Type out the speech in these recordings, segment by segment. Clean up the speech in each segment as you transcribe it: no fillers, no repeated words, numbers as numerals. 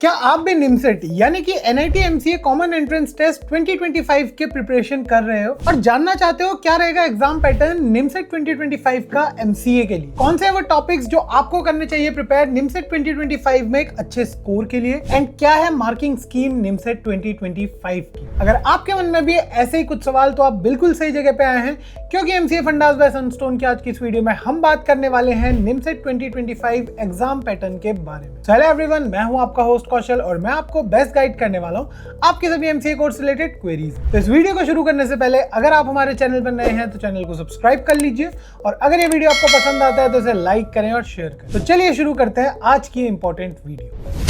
क्या आप भी निमसेट यानी कि NIT MCA common entrance test 2025 के प्रिपरेशन कर रहे हो और जानना चाहते हो क्या रहेगा एग्जाम पैटर्न निमसेट 2025 का MCA के लिए? कौन से वो टॉपिक्स जो आपको करने चाहिए प्रिपेयर निमसेट 2025 में एक अच्छे स्कोर के लिए, एंड क्या है मार्किंग स्कीम निमसेट 2025 की? अगर आपके मन में भी ऐसे ही कुछ सवाल तो आप बिल्कुल सही जगह पे आए हैं, क्योंकि MCA फंडास बाय सनस्टोन की आज की इस वीडियो में हम बात करने वाले हैं निमसेट 2025 एग्जाम पैटर्न के बारे में। हेलो एवरीवन, मैं हूं आपका होस्ट कौशल और मैं आपको बेस्ट गाइड करने वाला हूं आपके सभी MCA कोर्स रिलेटेड क्वेरीज। तो इस वीडियो को शुरू करने से पहले अगर आप हमारे चैनल पर नए हैं तो चैनल को सब्सक्राइब कर लीजिए, और अगर ये वीडियो आपको पसंद आता है तो इसे लाइक करें और शेयर करें। तो चलिए शुरू करते हैं आज की important video.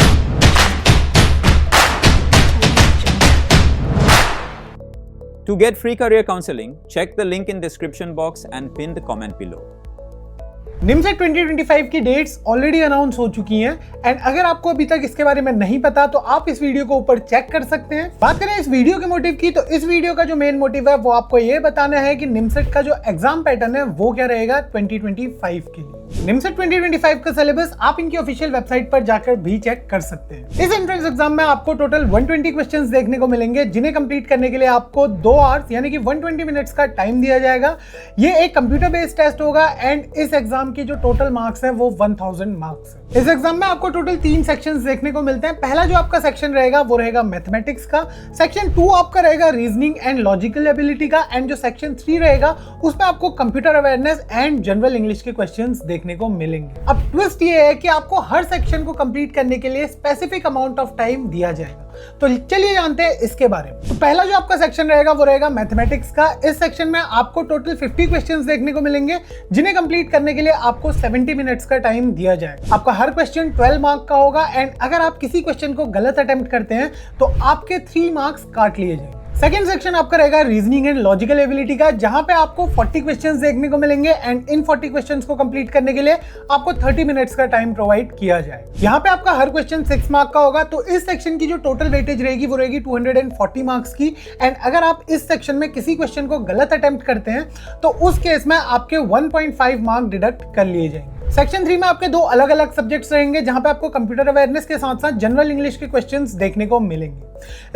To get free career counseling, check the link in description box and pin the comment below. NIMCET 2025 की डेट्स ऑलरेडी अनाउंस हो चुकी हैं, एंड अगर आपको अभी तक इसके बारे में नहीं पता तो आप इस वीडियो को ऊपर चेक कर सकते हैं। बात करें इस वीडियो के मोटिव की, तो इस वीडियो का जो मेन मोटिव है वो आपको ये बताना है कि निमसेट का जो एग्जाम पैटर्न है वो क्या रहेगा 2025 के लिए। निमसेट 2025 का सिलेबस आप इनकी ऑफिशियल वेबसाइट पर जाकर भी चेक कर सकते हैं। इस एंट्रेंस एग्जाम में आपको टोटल 120 क्वेश्चंस देखने को मिलेंगे, जिन्हें कंप्लीट करने के लिए आपको 2 आवर्स यानी कि 120 मिनट्स का टाइम दिया जाएगा। ये एक कंप्यूटर बेस्ड टेस्ट होगा, एंड इस एग्जाम की जो टोटल मार्क्स है वो 1000 मार्क्स है। इस एग्जाम में आपको टोटल 3 सेक्शंस देखने को मिलते हैं। पहला जो आपका सेक्शन रहेगा वो रहेगा मैथमेटिक्स का, सेक्शन 2 आपका रहेगा रीजनिंग एंड लॉजिकल एबिलिटी का, एंड जो सेक्शन 3 रहेगा उसमें आपको computer awareness and general English के क्वेश्चंस देखने को मिलेंगे। अब ट्विस्ट ये है कि आपको हर सेक्शन को कंप्लीट करने के लिए स्पेसिफिक अमाउंट ऑफ टाइम दिया जाएगा। तो चलिए जानते हैं इसके बारे में। तो पहला जो आपका सेक्शन रहेगा वो रहेगा मैथमेटिक्स का। इस सेक्शन में आपको टोटल 50 क्वेश्चंस देखने को मिलेंगे, जिन्हें कंप्लीट करने के लिए आपको 70 मिनट्स का टाइम दिया जाएगा। आपका हर क्वेश्चन 12 मार्क का होगा, एंड अगर आप किसी क्वेश्चन को गलत अटेम्प्ट करते हैं तो आपके 3 मार्क्स काट लिए जाएंगे। सेकेंड सेक्शन आपका रहेगा रीजनिंग एंड लॉजिकल एबिलिटी का, जहां पे आपको 40 क्वेश्चंस देखने को मिलेंगे, एंड इन 40 क्वेश्चंस को कंप्लीट करने के लिए आपको 30 मिनट्स का टाइम प्रोवाइड किया जाए। यहां पे आपका हर क्वेश्चन 6 मार्क का होगा। तो इस सेक्शन की जो टोटल वेटेज रहेगी वो रहेगी 240 मार्क्स की, एंड अगर आप इस सेक्शन में किसी क्वेश्चन को गलत अटेम्प्ट करते हैं तो उस केस में आपके 1.5 मार्क डिडक्ट कर लिए जाएंगे। सेक्शन 3 में आपके 2 अलग अलग सब्जेक्ट्स रहेंगे, जहां पे आपको कंप्यूटर अवेयरनेस के साथ साथ जनरल इंग्लिश के क्वेश्चंस देखने को मिलेंगे।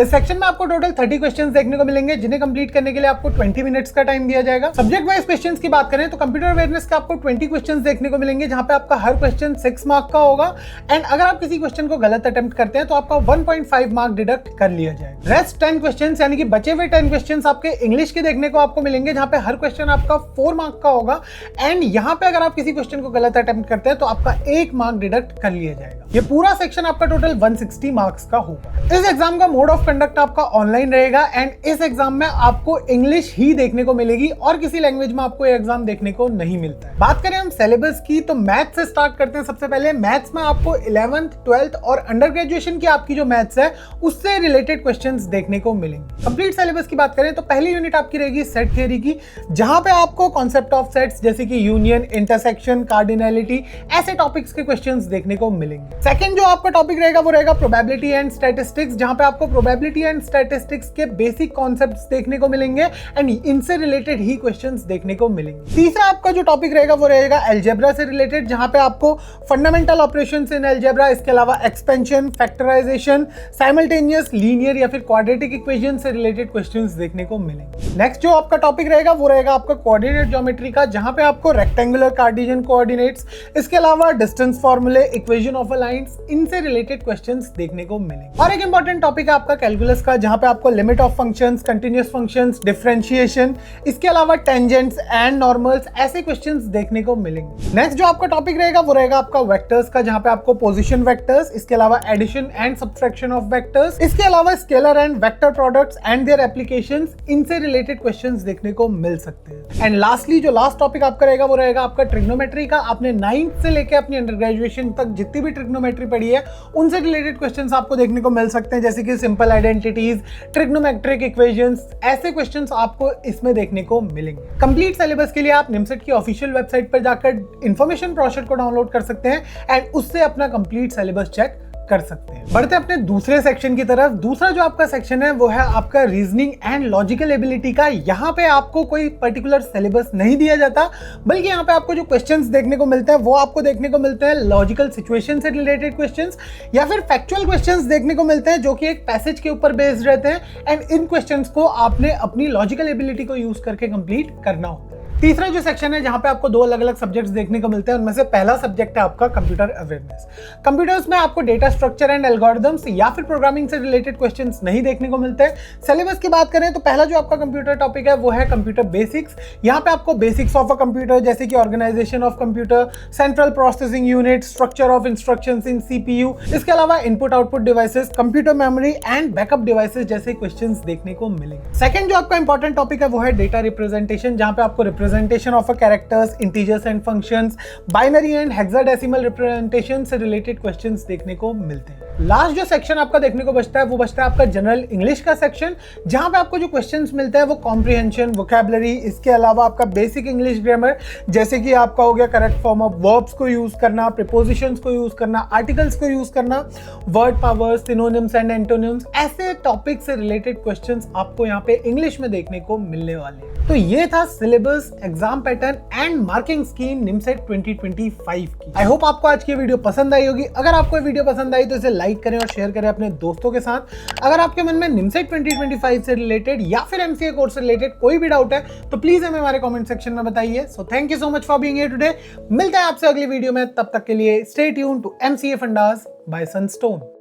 इस सेक्शन में आपको टोटल 30 क्वेश्चंस देखने को मिलेंगे, जिन्हें कंप्लीट करने के लिए आपको 20 मिनट्स का टाइम दिया जाएगा। सब्जेक्ट वाइज क्वेश्चंस की बात करें तो कंप्यूटर अवेयरनेस का आपको 20 क्वेश्चंस देखने को मिलेंगे, जहां पे आपका हर क्वेश्चन 6 मार्क का होगा, एंड अगर आप किसी क्वेश्चन को गलत अटेम्प्ट करते हैं तो आपका 1.5 मार्क डिडक्ट कर लिया जाएगा। रेस्ट 10 क्वेश्चंस यानी कि बचे हुए 10 क्वेश्चंस आपके इंग्लिश के देखने को आपको मिलेंगे, जहां पे हर क्वेश्चन आपका 4 मार्क का होगा, एंड यहां पे अगर आप किसी क्वेश्चन को गलत अटेम्प्ट करते हैं तो आपका 1 मार्क डिडक्ट कर लिया जाएगा। ये पूरा सेक्शन आपका टोटल 160 मार्क्स का होगा। इस एग्जाम का मोड ऑफ कंडक्ट आपका ऑनलाइन रहेगा, एंड इस एग्जाम में आपको इंग्लिश ही देखने को मिलेगी और किसी लैंग्वेज में आपको ये एग्जाम देखने को नहीं मिलता है। बात करें हम सिलेबस की तो मैथ्स से स्टार्ट करते हैं। सबसे पहले मैथ्स में आपको 11th 12th और अंडर ग्रेजुएशन की आपकी जो मैथ्स है उससे रिलेटेड क्वेश्चंस देखने को मिलेंगे। कंप्लीट सिलेबस की बात करें तो पहली यूनिट आपकी रहेगी सेट थ्योरी की, जहां पे आपको कॉन्सेप्ट ऑफ सेट्स जैसे कि यूनियन, इंटरसेक्शन, कार्डिनैलिटी ऐसे टॉपिक्स के क्वेश्चंस देखने को मिलेंगे। सेकंड जो आपका टॉपिक रहेगा वो रहेगा प्रोबेबिलिटी एंड स्टैटिस्टिक्स, जहां पे आपको प्रोबेबिलिटी एंड स्टैटिस्टिक्स के बेसिक कॉन्सेप्ट्स देखने को मिलेंगे, एंड इनसे रिलेटेड ही क्वेश्चंस देखने को मिलेंगे। तीसरा आपका जो टॉपिक रहेगा वो रहेगा अलजेब्रा से रिलेटेड, जहां पे आपको फंडामेंटल ऑपरेशंस इन अलजेब्रा, इसके अलावा एक्सपेंशन, फैक्टराइजेशन, साइमल्टेनियस, लीनियर या फिर क्वाड्रेटिक इक्वेशन से रिलेटेड क्वेश्चंस देखने को मिलेंगे। नेक्स्ट जो आपका टॉपिक रहेगा वो रहेगा आपका कोऑर्डिनेट ज्योमेट्री का, जहां पे आपको रेक्टेंगुलर कार्टेशियन कोऑर्डिनेट्स, इसके अलावा डिस्टेंस फॉर्मूले, इक्वेशन ऑफ अ लाइंस, इनसे रिलेटेड क्वेश्चंस देखने को मिलेंगे। और एक इंपॉर्टेंट टॉपिक है आपका कैलकुलस का, जहां पे आपको limit of functions, continuous functions, differentiation, इसके अलावा टेंजेंट्स एंड नॉर्मल्स ऐसे क्वेश्चंस देखने को मिलेंगे। नेक्स्ट जो आपका टॉपिक रहेगा वो रहेगा आपका वेक्टर्स का, जहां पे आपको पोजीशन वेक्टर्स, इसके अलावा addition and subtraction of vectors, इसके अलावा scalar and vector products and their applications, इनसे रिलेटेड क्वेश्चंस देखने को मिल सकते हैं। एंड लास्टली जो लास्ट टॉपिक आपका रहेगा वो रहेगा आपका ट्रिग्नोमेट्री का। आपने 9th से लेकर अपनी अंडर ग्रेजुएशन तक जितनी भी ट्रिग्नोमेट्री पढ़ी है उनसे रिलेटेड क्वेश्चंस आपको देखने को मिल सकते हैं, जैसे कि सिंपल आइडेंटिटीज, ट्रिग्नोमेट्रिक इक्वेशंस, ऐसे क्वेश्चंस आपको इसमें देखने को मिलेंगे। कंप्लीट सिलेबस के लिए आप निमसेट की ऑफिशियल वेबसाइट पर जाकर इंफॉर्मेशन ब्रोशर को डाउनलोड कर सकते हैं, एंड उससे अपना कंप्लीट सिलेबस चेक कर सकते हैं। बढ़ते अपने दूसरे सेक्शन की तरफ। दूसरा जो आपका सेक्शन है वो है आपका रीजनिंग एंड लॉजिकल एबिलिटी का। यहाँ पे आपको कोई पर्टिकुलर सिलेबस नहीं दिया जाता, बल्कि यहाँ पे आपको जो क्वेश्चंस देखने को मिलते हैं वो आपको देखने को मिलते हैं लॉजिकल सिचुएशन से रिलेटेड क्वेश्चंस या फिर फैक्चुअल क्वेश्चंस देखने को मिलते हैं जो कि एक पैसेज के ऊपर बेस्ड रहते हैं एंड इन क्वेश्चंस को आपने अपनी लॉजिकल एबिलिटी को यूज करके कंप्लीट करना होता है। तीसरा जो सेक्शन है जहां पे आपको दो अलग अलग सब्जेक्ट्स देखने को मिलते हैं, उनमें से पहला सब्जेक्ट है आपका कंप्यूटर अवेयरनेस। कंप्यूटर्स में आपको डेटा स्ट्रक्चर एंड एल्गोरिथम्स या फिर प्रोग्रामिंग से रिलेटेड क्वेश्चंस नहीं देखने को मिलते हैं। सिलेबस की बात करें तो पहला जो आपका कंप्यूटर टॉपिक है वो है कंप्यूटर बेसिक्स। यहाँ पे आपको बेसिक्स ऑफ अ कंप्यूटर जैसे कि organisation of computer, central processing unit, structure of instructions in CPU, इसके अलावा input output devices, computer memory and backup devices जैसे क्वेश्चंस देखने को मिलेंगे। सेकंड जो आपका इंपॉर्टेंट टॉपिक है वो है डेटा रिप्रेजेंटेशन, जहां पे आपको representation of characters, integers and functions, binary and hexadecimal representation से रिलेटेड क्वेश्चंस देखने को मिलते हैं। लास्ट जो सेक्शन आपका देखने को बचता है वो बचता है आपका जनरल इंग्लिश का सेक्शन, जहां पे आपको जो क्वेश्चंस मिलते हैं वो कॉम्प्रिहेंशन, वोकैबुलरी, इसके अलावा आपका बेसिक इंग्लिश ग्रामर जैसे कि आपका हो गया करेक्ट फॉर्म ऑफ वर्ब्स को यूज करना, प्रीपोजिशंस को यूज करना, आर्टिकल्स को यूज करना, word powers, synonyms and antonyms, ऐसे टॉपिक से रिलेटेड क्वेश्चंस आपको यहाँ पे इंग्लिश में देखने को मिलने वाले हैं। तो ये था syllabus, exam pattern and marking scheme NIMCET 2025 की। आई होप आपको आज की वीडियो पसंद आई होगी। अगर आपको ये वीडियो पसंद आई तो इसे लाइक करें और शेयर करें अपने दोस्तों के साथ। अगर आपके मन में निमसेट 2025 से रिलेटेड या फिर एमसीए कोर्स से रिलेटेड कोई भी डाउट है तो प्लीज हमें हमारे कमेंट सेक्शन में बताइए। So thank you so much for being here today. मिलते हैं आपसे अगली वीडियो में, तब तक के लिए stay tuned to MCA fundas by Sunstone.